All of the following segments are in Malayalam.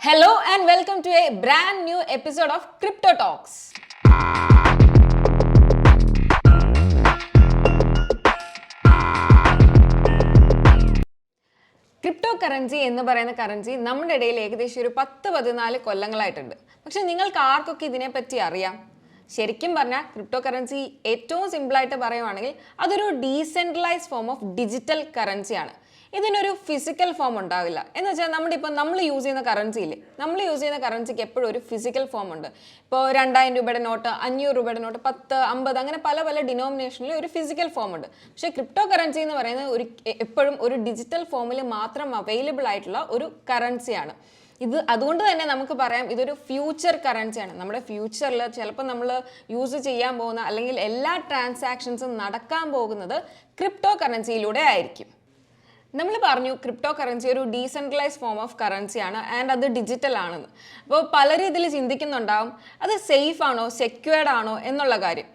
Hello and welcome to a brand new episode of Crypto Talks. Crypto currency എന്ന് പറയുന്ന കറൻസി നമ്മുടെ ഇടയിൽ ഏകദേശം ഒരു 10-14 കൊല്ലങ്ങളായിട്ടുണ്ട്. പക്ഷെ നിങ്ങൾക്ക് ആർക്കൊക്കെ ഇതിനെപ്പറ്റി അറിയാം? ശരിക്കും പറഞ്ഞാൽ ക്രിപ്റ്റോ കറൻസി ഏറ്റവും സിമ്പിളായിട്ട് പറയുവാണെങ്കിൽ അതൊരു ഡീസെൻട്രലൈസ്ഡ് ഫോം ഓഫ് ഡിജിറ്റൽ കറൻസിയാണ്. ഇതിനൊരു ഫിസിക്കൽ ഫോം ഉണ്ടാവില്ല. എന്ന് വെച്ചാൽ നമ്മൾ യൂസ് ചെയ്യുന്ന കറൻസി ഇല്ലേ, നമ്മൾ യൂസ് ചെയ്യുന്ന കറൻസിക്ക് എപ്പോഴും ഒരു ഫിസിക്കൽ ഫോം ഉണ്ട്. ഇപ്പോൾ 2000 രൂപയുടെ നോട്ട്, 500 രൂപയുടെ നോട്ട്, 10, 50 അങ്ങനെ പല പല ഡിനോമിനേഷനിൽ ഒരു ഫിസിക്കൽ ഫോം ഉണ്ട്. പക്ഷേ ക്രിപ്റ്റോ കറൻസി എന്ന് പറയുന്നത് എപ്പോഴും ഒരു ഡിജിറ്റൽ ഫോമിൽ മാത്രം അവൈലബിൾ ആയിട്ടുള്ള ഒരു കറൻസിയാണ്. അതുകൊണ്ട് തന്നെ നമുക്ക് പറയാം ഇതൊരു ഫ്യൂച്ചർ കറൻസിയാണ്. നമ്മുടെ ഫ്യൂച്ചറിൽ ചിലപ്പോൾ നമ്മൾ യൂസ് ചെയ്യാൻ പോകുന്ന അല്ലെങ്കിൽ എല്ലാ ട്രാൻസാക്ഷൻസും നടക്കാൻ പോകുന്നത് ക്രിപ്റ്റോ കറൻസിയിലൂടെ ആയിരിക്കും. നമ്മൾ പറഞ്ഞു ക്രിപ്റ്റോ കറൻസി ഒരു ഡീസെൻട്രലൈസ്ഡ് ഫോം ഓഫ് കറൻസിയാണ് ആൻഡ് അത് ഡിജിറ്റൽ ആണെന്ന്. അപ്പോൾ പലരും ഇതിൽ ചിന്തിക്കുന്നുണ്ടാവും അത് സേഫ് ആണോ സെക്യൂർഡ് ആണോ എന്നുള്ള കാര്യം.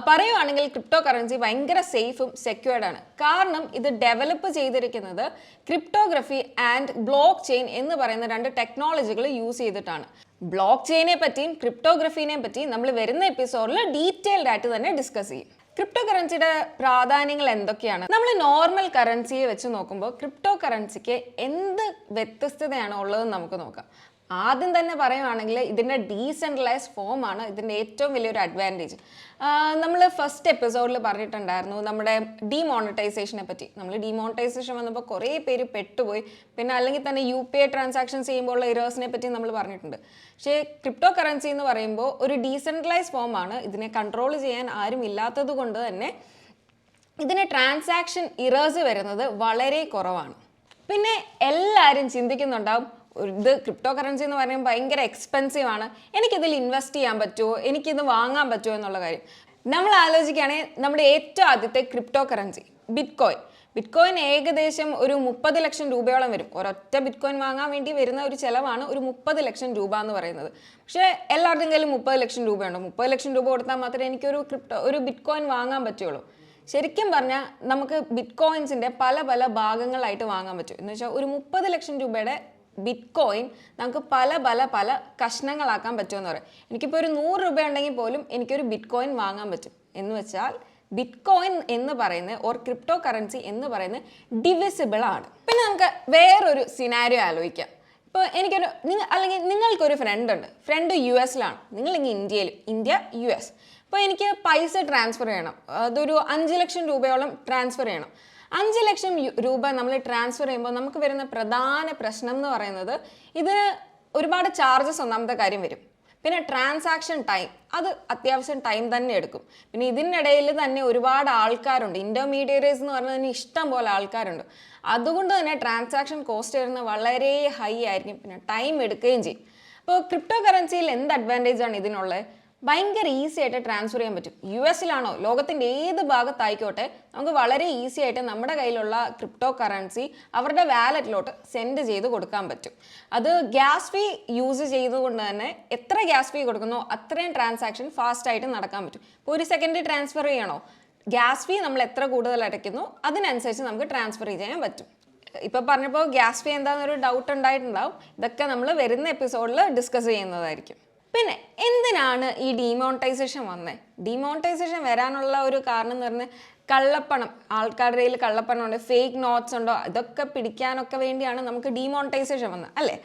പറയുവാണെങ്കിൽ ക്രിപ്റ്റോ കറൻസി ഭയങ്കര സേഫും സെക്യൂർഡ് ആണ്. കാരണം ഇത് ഡെവലപ്പ് ചെയ്തിരിക്കുന്നത് ക്രിപ്റ്റോഗ്രഫി ആൻഡ് ബ്ലോക്ക് ചെയിൻ എന്ന് പറയുന്ന 2 ടെക്നോളജികൾ യൂസ് ചെയ്തിട്ടാണ്. ബ്ലോക്ക് ചെയിനെ പറ്റിയും ക്രിപ്റ്റോഗ്രഫീനെ പറ്റിയും നമ്മൾ വരുന്ന എപ്പിസോഡിൽ ഡീറ്റെയിൽഡ് ആയിട്ട് തന്നെ ഡിസ്കസ് ചെയ്യും. ക്രിപ്റ്റോ കറൻസിയുടെ പ്രാധാന്യങ്ങൾ എന്തൊക്കെയാണ്? നമ്മൾ നോർമൽ കറൻസിയെ വെച്ച് നോക്കുമ്പോൾ ക്രിപ്റ്റോ കറൻസിക്ക് എന്ത് വ്യത്യസ്തതയാണ് ഉള്ളതെന്ന് നമുക്ക് നോക്കാം. ആദ്യം തന്നെ പറയുവാണെങ്കിൽ ഇതിൻ്റെ ഡീസെൻട്രലൈസ്ഡ് ഫോമാണ് ഇതിൻ്റെ ഏറ്റവും വലിയൊരു അഡ്വാൻറ്റേജ്. നമ്മൾ ഫസ്റ്റ് എപ്പിസോഡിൽ പറഞ്ഞിട്ടുണ്ടായിരുന്നു നമ്മുടെ ഡീമോണിറ്റൈസേഷനെ പറ്റി. നമ്മൾ ഡീമോണിറ്റൈസേഷൻ വന്നപ്പോൾ കുറേ പേര് പെട്ടുപോയി. പിന്നെ അല്ലെങ്കിൽ തന്നെ UPI ട്രാൻസാക്ഷൻസ് ചെയ്യുമ്പോൾ ഉള്ള ഇറേഴ്സിനെ പറ്റി നമ്മൾ പറഞ്ഞിട്ടുണ്ട്. പക്ഷേ ക്രിപ്റ്റോ കറൻസി എന്ന് പറയുമ്പോൾ ഒരു ഡീസെൻട്രലൈസ്ഡ് ഫോമാണ്. ഇതിനെ കൺട്രോൾ ചെയ്യാൻ ആരും ഇല്ലാത്തത് കൊണ്ട് തന്നെ ഇതിന് ട്രാൻസാക്ഷൻ ഇറേഴ്സ് വരുന്നത് വളരെ കുറവാണ്. പിന്നെ എല്ലാവരും ചിന്തിക്കുന്നുണ്ടാവും ഇത് ക്രിപ്റ്റോ കറൻസി എന്ന് പറയുമ്പോൾ ഭയങ്കര എക്സ്പെൻസീവ് ആണ്, എനിക്കിതിൽ ഇൻവെസ്റ്റ് ചെയ്യാൻ പറ്റുമോ, എനിക്കിത് വാങ്ങാൻ പറ്റുമോ എന്നുള്ള കാര്യം. നമ്മൾ ആലോചിക്കുകയാണെങ്കിൽ നമ്മുടെ ഏറ്റവും ആദ്യത്തെ ക്രിപ്റ്റോ കറൻസി ബിറ്റ്കോയിൻ ഏകദേശം ഒരു 30 ലക്ഷം രൂപയോളം വരും. ഒരൊറ്റ ബിറ്റ്കോയിൻ വാങ്ങാൻ വേണ്ടി വരുന്ന ഒരു ചിലവാണ് ഒരു 30 ലക്ഷം രൂപ എന്ന് പറയുന്നത്. പക്ഷേ എല്ലാവരുടെയും കയ്യിലും 30 ലക്ഷം രൂപയുണ്ടോ? 30 ലക്ഷം രൂപ കൊടുത്താൽ മാത്രമേ എനിക്കൊരു ഒരു ബിറ്റ്കോയിൻ വാങ്ങാൻ പറ്റുള്ളൂ. ശരിക്കും പറഞ്ഞാൽ നമുക്ക് ബിറ്റ്കോയിൻസിൻ്റെ പല പല ഭാഗങ്ങളായിട്ട് വാങ്ങാൻ പറ്റും. എന്ന് വെച്ചാൽ ഒരു 30 ലക്ഷം രൂപയുടെ ബിറ്റ്കോയിൻ നമുക്ക് പല പല പല കഷ്ണങ്ങളാക്കാൻ പറ്റുമെന്ന് പറയാം. എനിക്കിപ്പോൾ ഒരു 100 രൂപ ഉണ്ടെങ്കിൽ പോലും എനിക്കൊരു ബിറ്റ്കോയിൻ വാങ്ങാൻ പറ്റും. എന്ന് വെച്ചാൽ ബിറ്റ്കോയിൻ എന്ന് പറയുന്നത് ഓർ ക്രിപ്റ്റോ കറൻസി എന്ന് പറയുന്നത് ഡിവിസിബിൾ ആണ്. പിന്നെ നമുക്ക് വേറൊരു സിനാരിയോ ആലോചിക്കാം. ഇപ്പോൾ അല്ലെങ്കിൽ നിങ്ങൾക്കൊരു ഫ്രണ്ട് ഉണ്ട്. ഫ്രണ്ട് US നിങ്ങളിങ്ങനെ ഇന്ത്യ US. അപ്പോൾ എനിക്ക് പൈസ ട്രാൻസ്ഫർ ചെയ്യണം. അതൊരു 5 ലക്ഷം രൂപയോളം ട്രാൻസ്ഫർ ചെയ്യണം. 5 ലക്ഷം രൂപ നമ്മൾ ട്രാൻസ്ഫർ ചെയ്യുമ്പോൾ നമുക്ക് വരുന്ന പ്രധാന പ്രശ്നം എന്ന് പറയുന്നത് ഇതിന് ഒരുപാട് ചാർജസ് ഒന്നാമത്തെ കാര്യം വരും. പിന്നെ ട്രാൻസാക്ഷൻ ടൈം, അത് അത്യാവശ്യം ടൈം തന്നെ എടുക്കും. പിന്നെ ഇതിനിടയിൽ തന്നെ ഒരുപാട് ആൾക്കാരുണ്ട്. ഇൻ്റർമീഡിയറീസ് എന്ന് പറഞ്ഞാൽ ഇഷ്ടം പോലെ ആൾക്കാരുണ്ട്. അതുകൊണ്ട് തന്നെ ട്രാൻസാക്ഷൻ കോസ്റ്റ് വരുന്നത് വളരെ ഹൈ ആയിരിക്കും. പിന്നെ ടൈം എടുക്കുകയും ചെയ്യും. അപ്പോൾ ക്രിപ്റ്റോ കറൻസിയിൽ എന്ത് അഡ്വാൻറ്റേജ് ആണ് ഇതിനുള്ളത്? ഭയങ്കര ഈസി ആയിട്ട് ട്രാൻസ്ഫർ ചെയ്യാൻ പറ്റും. US ലോകത്തിൻ്റെ ഏത് ഭാഗത്തായിക്കോട്ടെ നമുക്ക് വളരെ ഈസി ആയിട്ട് നമ്മുടെ കയ്യിലുള്ള ക്രിപ്റ്റോ കറൻസി അവരുടെ വാലറ്റിലോട്ട് സെൻഡ് ചെയ്ത് കൊടുക്കാൻ പറ്റും. അത് ഗ്യാസ് ഫീ യൂസ് ചെയ്തുകൊണ്ട് തന്നെ എത്ര ഗ്യാസ് ഫീ കൊടുക്കുന്നോ അത്രയും ട്രാൻസാക്ഷൻ ഫാസ്റ്റായിട്ട് നടക്കാൻ പറ്റും. ഇപ്പോൾ 1 സെക്കൻഡ് ട്രാൻസ്ഫർ ചെയ്യണോ, ഗ്യാസ് ഫീ നമ്മൾ എത്ര കൂടുതൽ അടയ്ക്കുന്നു അതിനനുസരിച്ച് നമുക്ക് ട്രാൻസ്ഫർ ചെയ്യാൻ പറ്റും. ഇപ്പോൾ പറഞ്ഞപ്പോൾ ഗ്യാസ് ഫീ എന്താണെന്നൊരു ഡൗട്ട് ഉണ്ടായിട്ടുണ്ടാവും. ഇതൊക്കെ നമ്മൾ വരുന്ന എപ്പിസോഡിൽ ഡിസ്കസ് ചെയ്യുന്നതായിരിക്കും. പിന്നെ എന്തിനാണ് ഈ ഡീമോണിറ്റൈസേഷൻ വന്നത്? ഡീമോണിറ്റൈസേഷൻ വരാനുള്ള ഒരു കാരണം എന്ന് പറഞ്ഞാൽ കള്ളപ്പണം, ആൾക്കാരുടെ കയ്യിൽ കള്ളപ്പണം ഉണ്ട്, ഫേക്ക് നോട്ട്സ് ഉണ്ടോ, ഇതൊക്കെ പിടിക്കാനൊക്കെ വേണ്ടിയാണ് നമുക്ക് ഡീമോണിറ്റൈസേഷൻ വന്നത് അല്ലേ.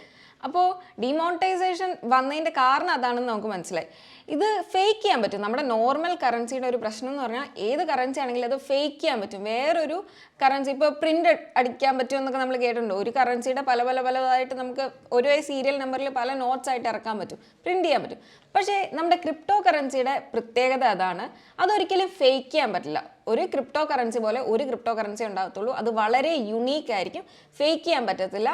അപ്പോൾ ഡീമോണിറ്റൈസേഷൻ വന്നതിൻ്റെ കാരണം അതാണെന്ന് നമുക്ക് മനസ്സിലായി. ഇത് ഫേക്ക് ചെയ്യാൻ പറ്റും. നമ്മുടെ നോർമൽ കറൻസിയുടെ ഒരു പ്രശ്നം എന്ന് പറഞ്ഞാൽ ഏത് കറൻസി ആണെങ്കിലും അത് ഫേക്ക് ചെയ്യാൻ പറ്റും. വേറൊരു കറൻസി ഇപ്പോൾ പ്രിൻ്റ് അടിക്കാൻ പറ്റുമെന്നൊക്കെ നമ്മൾ കേട്ടിട്ടുണ്ട്. ഒരു കറൻസിയുടെ പലതായിട്ട് നമുക്ക് ഒരേ സീരിയൽ നമ്പറിൽ പല നോട്ട്സ് ആയിട്ട് ഇറക്കാൻ പറ്റും, പ്രിൻ്റ് ചെയ്യാൻ പറ്റും. പക്ഷേ നമ്മുടെ ക്രിപ്റ്റോ കറൻസിയുടെ പ്രത്യേകത അതാണ്, അതൊരിക്കലും ഫേക്ക് ചെയ്യാൻ പറ്റില്ല. ഒരു ക്രിപ്റ്റോ കറൻസി പോലെ ഒരു ക്രിപ്റ്റോ കറൻസി ഉണ്ടാകത്തുള്ളൂ. അത് വളരെ യുണീക്ക് ആയിരിക്കും, ഫേക്ക് ചെയ്യാൻ പറ്റത്തില്ല.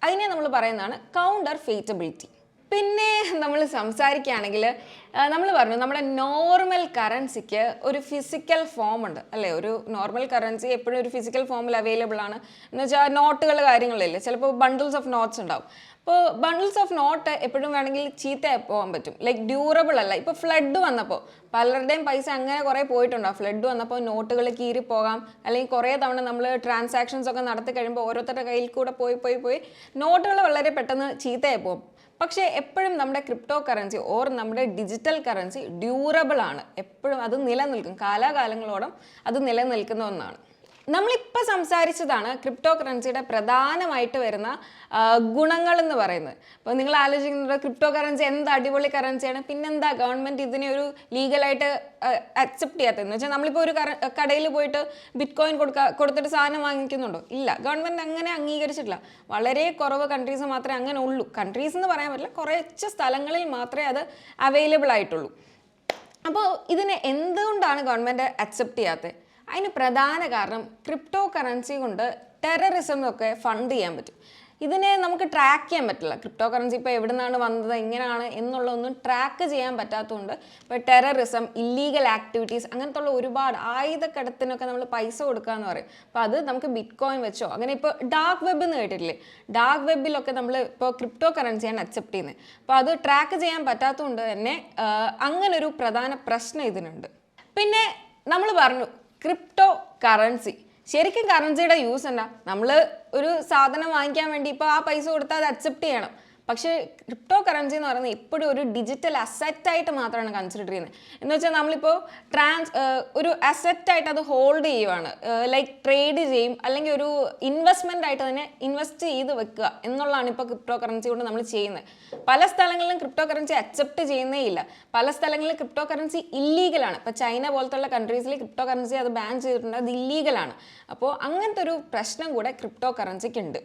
അതിനെ നമ്മൾ പറയുന്നതാണ് കൗണ്ടർ ഫേറ്റബിലിറ്റി. പിന്നെ നമ്മൾ സംസാരിക്കുകയാണെങ്കിൽ നമ്മൾ പറഞ്ഞു നമ്മുടെ നോർമൽ കറൻസിക്ക് ഒരു ഫിസിക്കൽ ഫോം ഉണ്ട് അല്ലേ. ഒരു നോർമൽ കറൻസി എപ്പോഴും ഒരു ഫിസിക്കൽ ഫോമിൽ അവൈലബിൾ ആണ്. എന്ന് വെച്ചാൽ നോട്ടുകൾ കാര്യങ്ങളില്ലേ, ചിലപ്പോൾ ബണ്ടിൽസ് ഓഫ് നോട്ട്സ് ഉണ്ടാവും. അപ്പോൾ ബണ്ടിൽസ് ഓഫ് നോട്ട് എപ്പോഴും വേണമെങ്കിൽ ചീത്തയായി പോകാൻ പറ്റും, ലൈക്ക് ഡ്യൂറബിൾ അല്ല. ഇപ്പോൾ ഫ്ലഡ് വന്നപ്പോൾ പലരുടെയും പൈസ അങ്ങനെ കുറേ പോയിട്ടുണ്ടാവും. ഫ്ലഡ് വന്നപ്പോൾ നോട്ടുകൾ കീറിപ്പോകാം, അല്ലെങ്കിൽ കുറേ തവണ നമ്മൾ ട്രാൻസാക്ഷൻസ് ഒക്കെ നടത്തി കഴിയുമ്പോൾ ഓരോരുത്തരുടെ കയ്യിൽ കൂടെ പോയി നോട്ടുകൾ വളരെ പെട്ടെന്ന് ചീത്തയായി പോകും. പക്ഷേ എപ്പോഴും നമ്മുടെ ക്രിപ്റ്റോ കറൻസി ഓർ നമ്മുടെ ഡിജിറ്റൽ കറൻസി ഡ്യൂറബിൾ ആണ്. എപ്പോഴും അത് നിലനിൽക്കും, കാലാകാലങ്ങളോളം അത് നിലനിൽക്കുന്ന ഒന്നാണ്. നമ്മളിപ്പോൾ സംസാരിച്ചതാണ് ക്രിപ്റ്റോ കറൻസിയുടെ പ്രധാനമായിട്ട് വരുന്ന ഗുണങ്ങൾ എന്ന് പറയുന്നത്. അപ്പോൾ നിങ്ങൾ ആലോചിക്കുന്നത് ക്രിപ്റ്റോ കറൻസി എന്ത് അടിപൊളി കറൻസിയാണ്, പിന്നെന്താ ഗവൺമെൻറ് ഇതിനെ ഒരു ലീഗലായിട്ട് അക്സെപ്റ്റ് ചെയ്യാത്തതെന്ന് വെച്ചാൽ നമ്മളിപ്പോൾ ഒരു കടയിൽ പോയിട്ട് ബിറ്റ് കോയിൻ കൊടുത്തിട്ട് സാധനം വാങ്ങിക്കുന്നുണ്ടോ? ഇല്ല, ഗവൺമെൻറ് അങ്ങനെ അംഗീകരിച്ചിട്ടില്ല. വളരെ കുറവ് കൺട്രീസ് മാത്രമേ അങ്ങനെ ഉള്ളൂ. കൺട്രീസ് എന്ന് പറയാൻ പറ്റില്ല, കുറച്ച് സ്ഥലങ്ങളിൽ മാത്രമേ അത് അവൈലബിൾ ആയിട്ടുള്ളൂ. അപ്പോൾ ഇതിനെ എന്തുകൊണ്ടാണ് ഗവൺമെൻറ് അക്സെപ്റ്റ് ചെയ്യാത്തത്? അതിന് പ്രധാന കാരണം ക്രിപ്റ്റോ കറൻസി കൊണ്ട് ടെററിസം ഒക്കെ ഫണ്ട് ചെയ്യാൻ പറ്റും. ഇതിനെ നമുക്ക് ട്രാക്ക് ചെയ്യാൻ പറ്റില്ല. ക്രിപ്റ്റോ കറൻസി ഇപ്പോൾ എവിടെ നിന്നാണ് വന്നത്, എങ്ങനെയാണ് എന്നുള്ളതൊന്നും ട്രാക്ക് ചെയ്യാൻ പറ്റാത്തതുകൊണ്ട് ഇപ്പോൾ ടെററിസം, ഇല്ലീഗൽ ആക്ടിവിറ്റീസ്, അങ്ങനത്തെ ഉള്ള ഒരുപാട് ആയുധക്കടത്തിനൊക്കെ നമ്മൾ പൈസ കൊടുക്കുക എന്ന് പറയും. അപ്പോൾ അത് നമുക്ക് ബിറ്റ് കോയിൻ വെച്ചോ, അങ്ങനെ ഇപ്പോൾ ഡാർക്ക് വെബ് എന്ന് കേട്ടിട്ടില്ലേ, ഡാർക്ക് വെബിലൊക്കെ നമ്മൾ ഇപ്പോൾ ക്രിപ്റ്റോ കറൻസിയാണ് അക്സെപ്റ്റ് ചെയ്യുന്നത്. അപ്പോൾ അത് ട്രാക്ക് ചെയ്യാൻ പറ്റാത്തതുകൊണ്ട് തന്നെ അങ്ങനൊരു പ്രധാന പ്രശ്നം ഇതിനുണ്ട്. പിന്നെ നമ്മൾ പറഞ്ഞു ക്രിപ്റ്റോ കറൻസി, ശരിക്കും കറൻസിയുടെ യൂസ് എന്താ? നമ്മൾ ഒരു സാധനം വാങ്ങിക്കാൻ വേണ്ടി ഇപ്പോൾ ആ പൈസ കൊടുത്താൽ അത് അക്സെപ്റ്റ് ചെയ്യണം. പക്ഷേ ക്രിപ്റ്റോ കറൻസി എന്ന് പറയുന്നത് എപ്പോഴും ഒരു ഡിജിറ്റൽ അസറ്റായിട്ട് മാത്രമാണ് കൺസിഡർ ചെയ്യുന്നത്. എന്ന് വെച്ചാൽ നമ്മളിപ്പോൾ ഒരു അസറ്റായിട്ട് അത് ഹോൾഡ് ചെയ്യുവാണ്, ലൈക്ക് ട്രേഡ് ചെയ്യും, അല്ലെങ്കിൽ ഒരു ഇൻവെസ്റ്റ്മെൻ്റ് ആയിട്ട് തന്നെ ഇൻവെസ്റ്റ് ചെയ്ത് വെക്കുക എന്നുള്ളതാണ് ഇപ്പോൾ ക്രിപ്റ്റോ കറൻസി കൊണ്ട് നമ്മൾ ചെയ്യുന്നത്. പല സ്ഥലങ്ങളിലും ക്രിപ്റ്റോ കറൻസി അക്സെപ്റ്റ് ചെയ്യുന്നേ ഇല്ല. പല സ്ഥലങ്ങളിലും ക്രിപ്റ്റോ കറൻസി ഇല്ലീഗലാണ്. ഇപ്പോൾ ചൈന പോലത്തുള്ള കൺട്രീസിൽ ക്രിപ്റ്റോ കറൻസി അത് ബാൻ ചെയ്തിട്ടുണ്ട്, അത് ഇല്ലീഗലാണ്. അപ്പോൾ അങ്ങനത്തെ ഒരു പ്രശ്നം കൂടെ ക്രിപ്റ്റോ കറൻസിക്ക് ഉണ്ട്.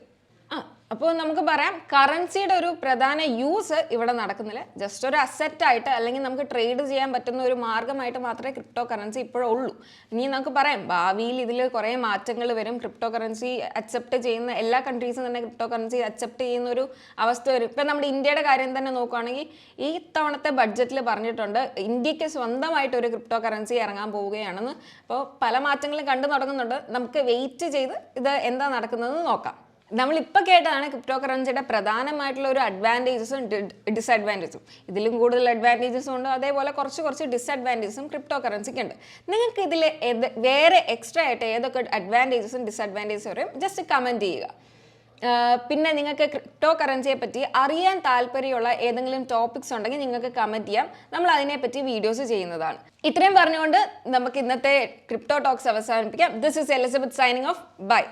അപ്പോൾ നമുക്ക് പറയാം കറൻസിയുടെ ഒരു പ്രധാന യൂസ് ഇവിടെ നടക്കുന്നില്ല. ജസ്റ്റ് ഒരു അസറ്റായിട്ട് അല്ലെങ്കിൽ നമുക്ക് ട്രേഡ് ചെയ്യാൻ പറ്റുന്ന ഒരു മാർഗമായിട്ട് മാത്രമേ ക്രിപ്റ്റോ കറൻസി ഇപ്പോഴും ഉള്ളൂ. ഇനി നമുക്ക് പറയാം ഭാവിയിൽ ഇതിൽ കുറേ മാറ്റങ്ങൾ വരും. ക്രിപ്റ്റോ കറൻസി അക്സെപ്റ്റ് ചെയ്യുന്ന എല്ലാ കൺട്രീസും തന്നെ ക്രിപ്റ്റോ കറൻസി അക്സെപ്റ്റ് ചെയ്യുന്ന ഒരു അവസ്ഥ വരും. ഇപ്പം നമ്മുടെ ഇന്ത്യയുടെ കാര്യം തന്നെ നോക്കുകയാണെങ്കിൽ ഈ തവണത്തെ ബഡ്ജറ്റിൽ പറഞ്ഞിട്ടുണ്ട് ഇന്ത്യക്ക് സ്വന്തമായിട്ട് ഒരു ക്രിപ്റ്റോ കറൻസി ഇറങ്ങാൻ പോവുകയാണെന്ന്. അപ്പോൾ പല മാറ്റങ്ങളും കണ്ടു തുടങ്ങുന്നുണ്ട്. നമുക്ക് വെയിറ്റ് ചെയ്ത് ഇത് എന്താ നടക്കുന്നതെന്ന് നോക്കാം. നമ്മളിപ്പോൾ കേട്ടതാണ് ക്രിപ്റ്റോ കറൻസിയുടെ പ്രധാനമായിട്ടുള്ള ഒരു അഡ്വാൻറ്റേജസും ഡിസഡ്വാൻറ്റേജസും. ഇതിലും കൂടുതൽ അഡ്വാൻറ്റേജസും ഉണ്ട്, അതേപോലെ കുറച്ച് ഡിസഡ്വാൻറ്റേജസും ക്രിപ്റ്റോ കറൻസിക്ക് ഉണ്ട്. നിങ്ങൾക്ക് ഇതിൽ വേറെ എക്സ്ട്രാ ആയിട്ട് ഏതൊക്കെ അഡ്വാൻറ്റേജസും ഡിസഡ്വാൻറ്റേജസും വരും ജസ്റ്റ് കമൻറ്റ് ചെയ്യുക. പിന്നെ നിങ്ങൾക്ക് ക്രിപ്റ്റോ കറൻസിയെ പറ്റി അറിയാൻ താല്പര്യമുള്ള ഏതെങ്കിലും ടോപ്പിക്സ് ഉണ്ടെങ്കിൽ നിങ്ങൾക്ക് കമൻറ്റ് ചെയ്യാം, നമ്മൾ അതിനെപ്പറ്റി വീഡിയോസ് ചെയ്യുന്നതാണ്. ഇത്രയും പറഞ്ഞുകൊണ്ട് നമുക്ക് ഇന്നത്തെ ക്രിപ്റ്റോ ടോക്സ് അവസാനിപ്പിക്കാം. This is Elizabeth signing off. By.